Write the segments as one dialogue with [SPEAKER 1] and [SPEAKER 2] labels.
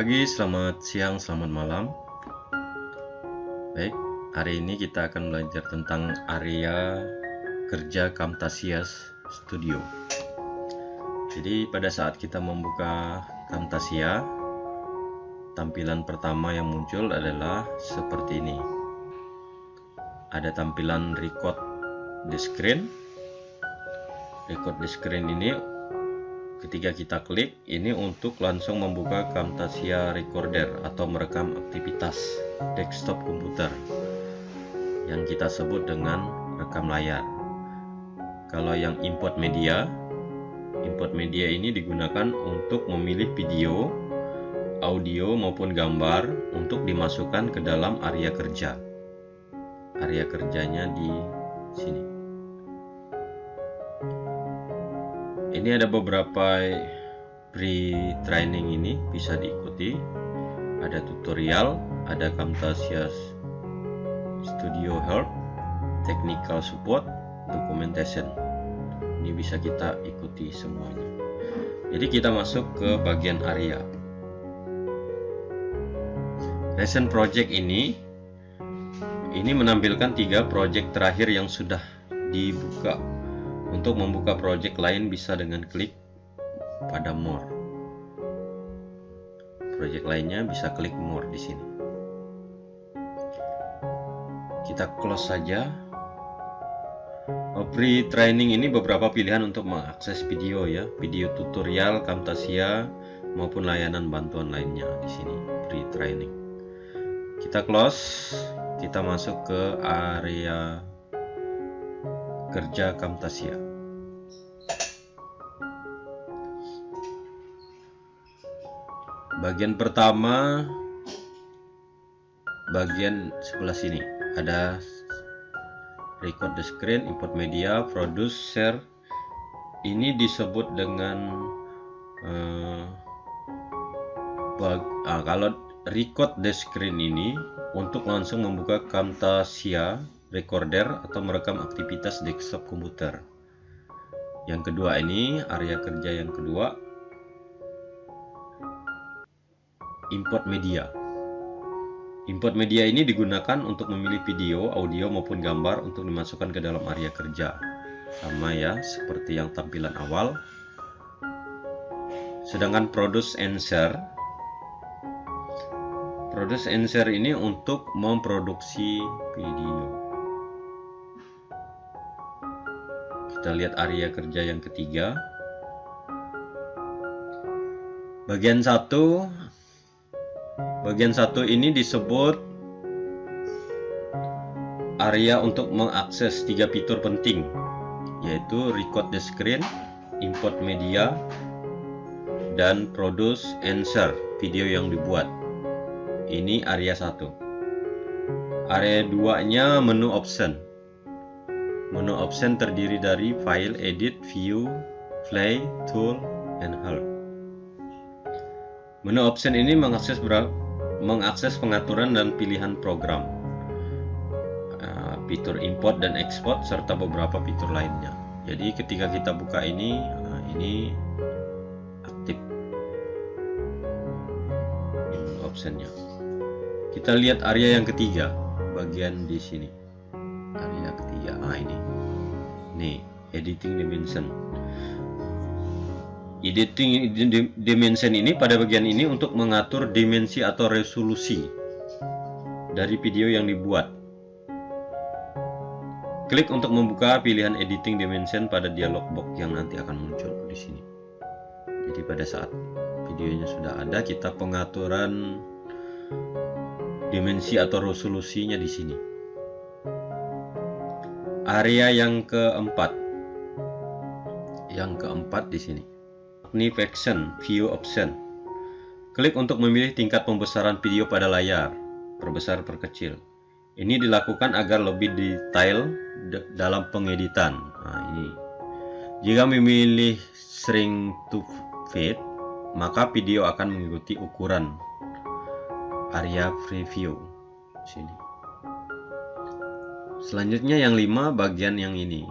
[SPEAKER 1] pagi, selamat siang, selamat malam. Baik, hari ini kita akan belajar tentang area kerja Camtasia Studio. Jadi pada saat kita membuka Camtasia, tampilan pertama yang muncul adalah seperti ini. Ada tampilan record the screen. Record the screen ini ketika kita klik, ini untuk langsung membuka Camtasia Recorder atau merekam aktivitas desktop komputer yang kita sebut dengan rekam layar. Kalau yang import media ini digunakan untuk memilih video, audio maupun gambar untuk dimasukkan ke dalam area kerja. Area kerjanya di sini. Ini ada beberapa pre-training, ini bisa diikuti. Ada tutorial, ada Camtasia Studio Help, Technical Support, Documentation. Ini bisa kita ikuti semuanya. Jadi kita masuk ke bagian area. Recent Project ini menampilkan 3 project terakhir yang sudah dibuka. Untuk membuka project lain bisa dengan klik pada More. Project lainnya bisa klik More di sini. Kita close saja. Pre-training ini beberapa pilihan untuk mengakses video ya, video tutorial Camtasia maupun layanan bantuan lainnya di sini. Pre-training. Kita close, kita masuk ke area kerja Camtasia. Bagian pertama, bagian sebelah sini ada record the screen, import media, produce, share. Ini disebut dengan kalau record the screen ini untuk langsung membuka Camtasia Recorder atau merekam aktivitas desktop komputer. Yang kedua ini area kerja yang kedua, import media. Import media ini digunakan untuk memilih video, audio maupun gambar untuk dimasukkan ke dalam area kerja. Sama ya seperti yang tampilan awal. Sedangkan produce and share. Produce and share ini untuk memproduksi video. Kita lihat area kerja yang ketiga. Bagian 1 ini disebut area untuk mengakses 3 fitur penting, yaitu record the screen, import media, dan produce and share video yang dibuat. Ini area 1. Area 2-nya menu option. Menu option terdiri dari file, edit, view, play, tool, and help. Menu option ini mengakses pengaturan dan pilihan program, fitur import dan export, serta beberapa fitur lainnya. Jadi ketika kita buka ini aktif menu optionnya. Kita lihat area yang ketiga, bagian di sini. Area ketiga, ini editing dimension. Editing dimension ini pada bagian ini untuk mengatur dimensi atau resolusi dari video yang dibuat. Klik untuk membuka pilihan editing dimension pada dialog box yang nanti akan muncul di sini. Jadi pada saat videonya sudah ada, kita pengaturan dimensi atau resolusinya di sini. Area yang keempat di sini, magnification view option. Klik untuk memilih tingkat pembesaran video pada layar, perbesar perkecil. Ini dilakukan agar lebih detail dalam pengeditan. Ini jika memilih shrink to fit, maka video akan mengikuti ukuran area preview sini. Selanjutnya yang 5, bagian yang ini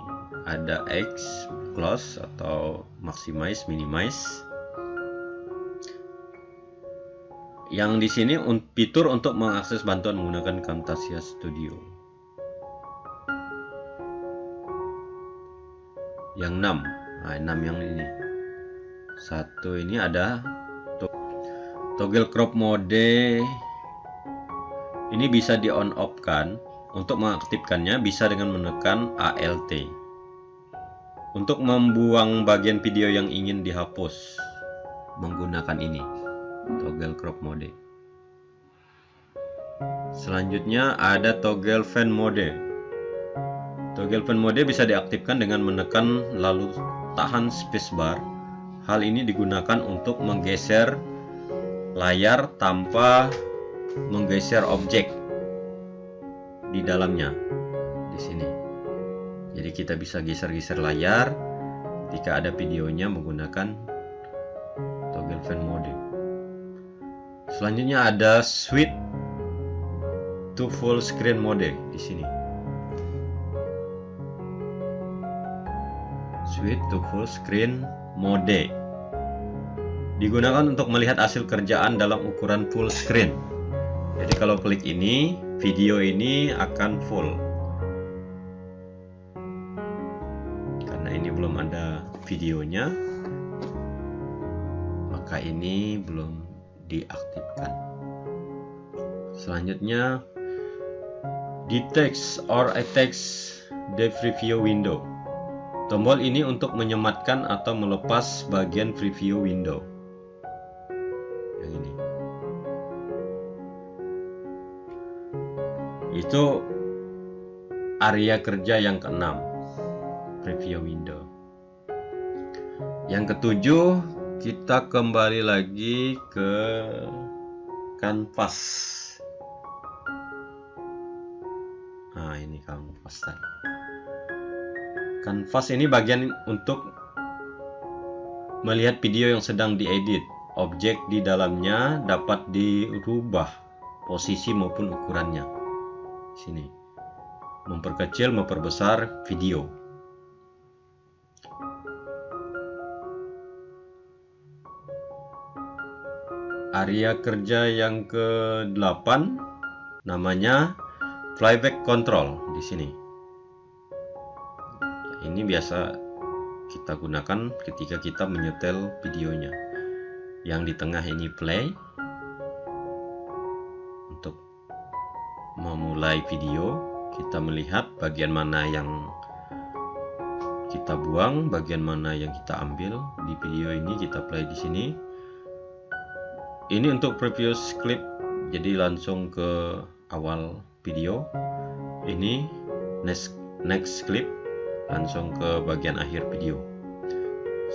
[SPEAKER 1] ada X, close atau maximize, minimize. Yang di sini fitur untuk mengakses bantuan menggunakan Camtasia Studio. Yang 6. Nah, 6 yang ini. Satu ini ada toggle crop mode. Ini bisa di on off kan. Untuk mengaktifkannya bisa dengan menekan ALT. Untuk membuang bagian video yang ingin dihapus menggunakan ini, toggle crop mode. Selanjutnya ada toggle fan mode. Toggle fan mode bisa diaktifkan dengan menekan lalu tahan spacebar. Hal ini digunakan untuk menggeser layar tanpa menggeser objek di dalamnya. Di sini. Jadi kita bisa geser-geser layar ketika ada videonya menggunakan toggle fan mode. Selanjutnya ada switch to full screen mode di sini. Switch to full screen mode digunakan untuk melihat hasil kerjaan dalam ukuran full screen. Jadi kalau klik ini, video ini akan full. Ini belum ada videonya, maka ini belum diaktifkan. Selanjutnya detect or text the preview window. Tombol ini untuk menyematkan atau melepas bagian preview window. Yang ini itu area kerja yang ke-6, preview window. Yang ke-7, kita kembali lagi ke kanvas. Nah, ini kanvas tadi. Kanvas ini bagian untuk melihat video yang sedang diedit. Objek di dalamnya dapat dirubah posisi maupun ukurannya. Sini. Memperkecil, memperbesar video. Area kerja yang ke-8 namanya playback control di sini. Ini biasa kita gunakan ketika kita menyetel videonya. Yang di tengah ini play untuk memulai video. Kita melihat bagian mana yang kita buang, bagian mana yang kita ambil di video ini. Kita play di sini. Ini untuk previous clip, jadi langsung ke awal video. Ini next clip, langsung ke bagian akhir video.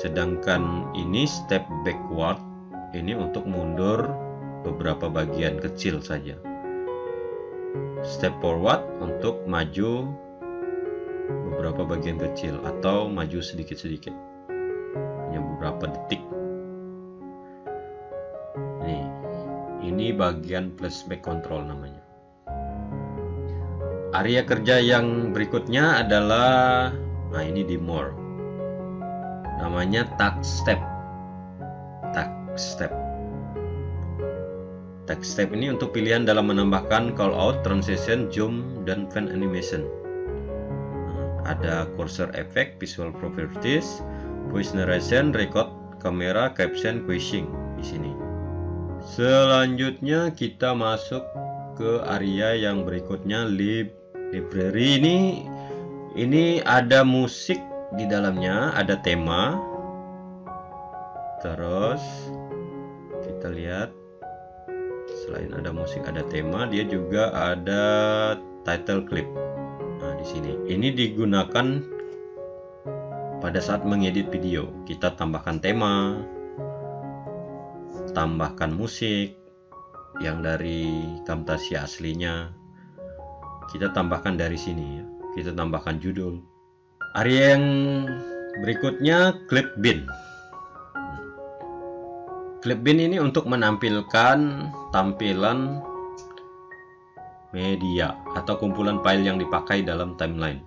[SPEAKER 1] Sedangkan ini step backward, ini untuk mundur beberapa bagian kecil saja. Step forward untuk maju beberapa bagian kecil atau maju sedikit-sedikit, hanya beberapa detik. Ini bagian flashback control namanya. Area kerja yang berikutnya adalah, nah ini di more. Namanya tag step. Tag step ini untuk pilihan dalam menambahkan call out, transition, zoom, dan fan animation. Ada cursor effect, visual properties, voice narration, record, kamera, caption, queuing di sini. Selanjutnya kita masuk ke area yang berikutnya, library. Ini ada musik di dalamnya, ada tema. Terus kita lihat selain ada musik, ada tema, dia juga ada title clip. Nah, di sini. Ini digunakan pada saat mengedit video. Kita tambahkan tema, tambahkan musik yang dari Camtasia aslinya, kita tambahkan dari sini ya. Kita tambahkan judul. Area yang berikutnya clip bin. Clip bin ini untuk menampilkan tampilan media atau kumpulan file yang dipakai dalam timeline.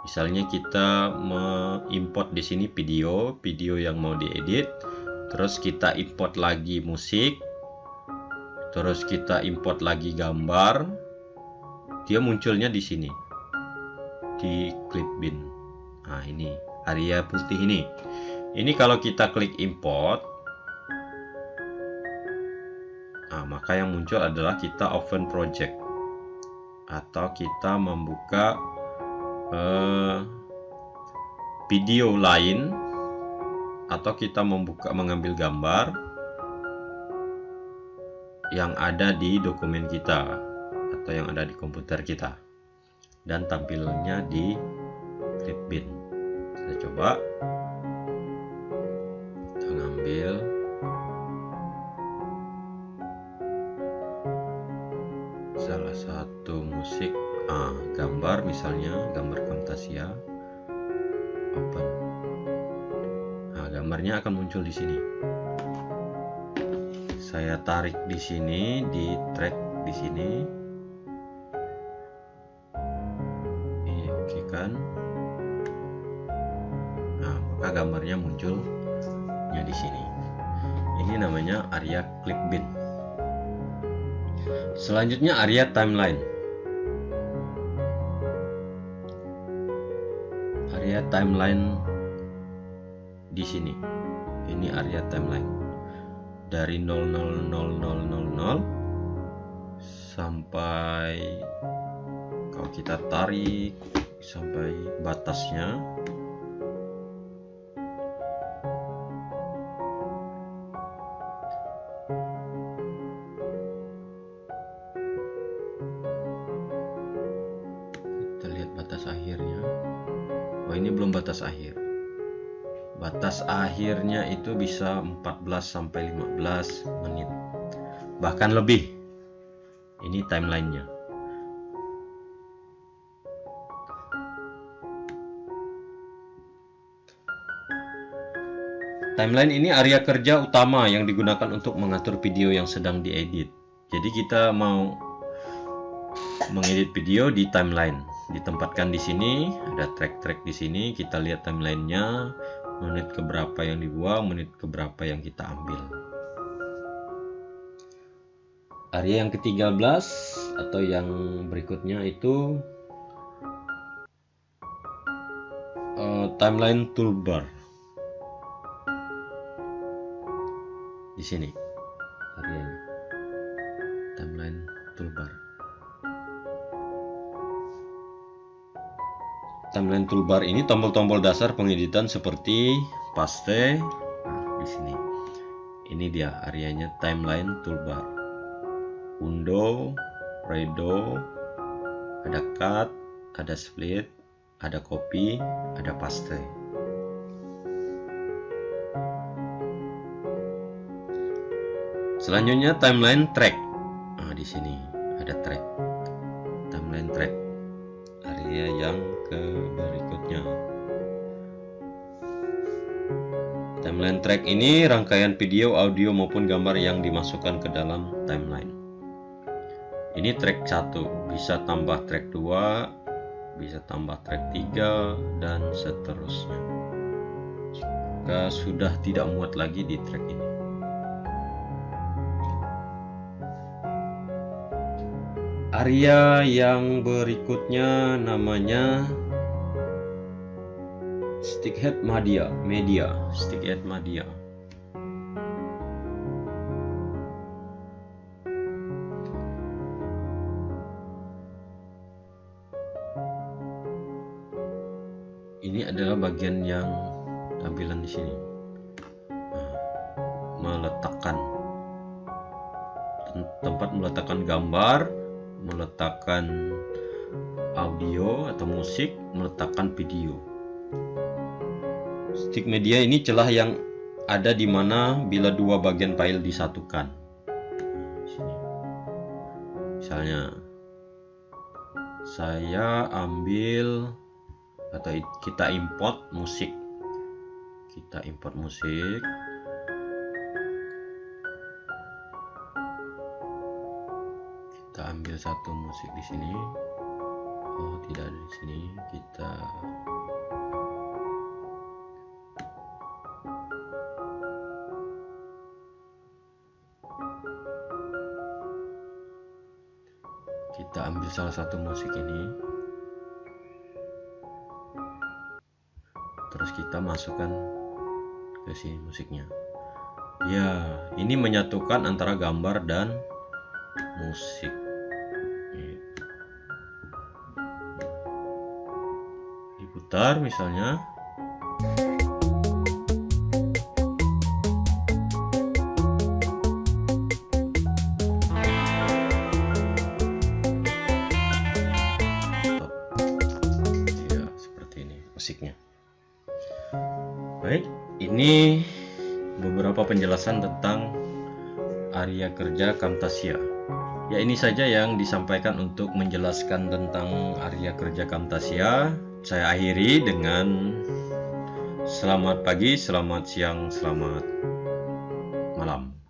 [SPEAKER 1] Misalnya kita mengimport di sini video yang mau diedit. Terus kita import lagi musik, terus kita import lagi gambar, dia munculnya di sini di Clipbin. Nah, ini area putih ini. Ini kalau kita klik import, nah, maka yang muncul adalah kita open project atau kita membuka video lain, atau kita mengambil gambar yang ada di dokumen kita atau yang ada di komputer kita dan tampilnya di Clipbin. Kita coba, kita ngambil salah satu musik, gambar, misalnya gambar Camtasia, open. Nah, gambarnya akan muncul di sini. Saya tarik di sini, di track di sini. Ini oke kan? Nah, maka gambarnya munculnya di sini. Ini namanya area Clipbin. Selanjutnya area timeline. Area timeline di sini. Ini area timeline. Dari 000000 sampai, kalau kita tarik sampai batasnya, kita lihat batas akhirnya. Oh, ini belum batas akhir. Batas akhirnya itu bisa 14 sampai 15 menit, bahkan lebih. Ini timelinenya. Timeline ini area kerja utama yang digunakan untuk mengatur video yang sedang diedit. Jadi kita mau mengedit video di timeline, ditempatkan di sini, ada track-track di sini. Kita lihat timelinenya, menit keberapa yang dibuang, menit keberapa yang kita ambil. Area yang ke-13 atau yang berikutnya itu timeline toolbar. Di sini areanya, timeline toolbar. Timeline toolbar ini tombol-tombol dasar pengeditan seperti paste. Nah, di sini. Ini dia areanya timeline toolbar. Undo, redo, ada cut, ada split, ada copy, ada paste. Selanjutnya timeline track. Nah, di sini ada track. Timeline track. Area yang berikutnya. Timeline track ini rangkaian video, audio maupun gambar yang dimasukkan ke dalam timeline. Ini track 1, bisa tambah track 2, bisa tambah track 3 dan seterusnya. Jika sudah tidak muat lagi di track ini. Area yang berikutnya namanya stickhead media, stickhead media. Ini adalah bagian yang tampilan di sini. Meletakkan tempat meletakkan gambar, meletakkan audio atau musik, meletakkan video. Stick media ini celah yang ada di mana bila dua bagian file disatukan. Sini. Misalnya saya ambil atau kita import musik. Kita import musik. Kita ambil satu musik di sini. Oh, tidak ada di sini. Kita Kita ambil salah satu musik ini, terus kita masukkan ke sini musiknya. Ya, ini menyatukan antara gambar dan musik. Diputar misalnya. Ya, seperti ini musiknya. Baik, ini beberapa penjelasan tentang Arya Kerja Camtasia. Ya, ini saja yang disampaikan untuk menjelaskan tentang Arya Kerja Camtasia. Saya akhiri dengan selamat pagi, selamat siang, selamat malam.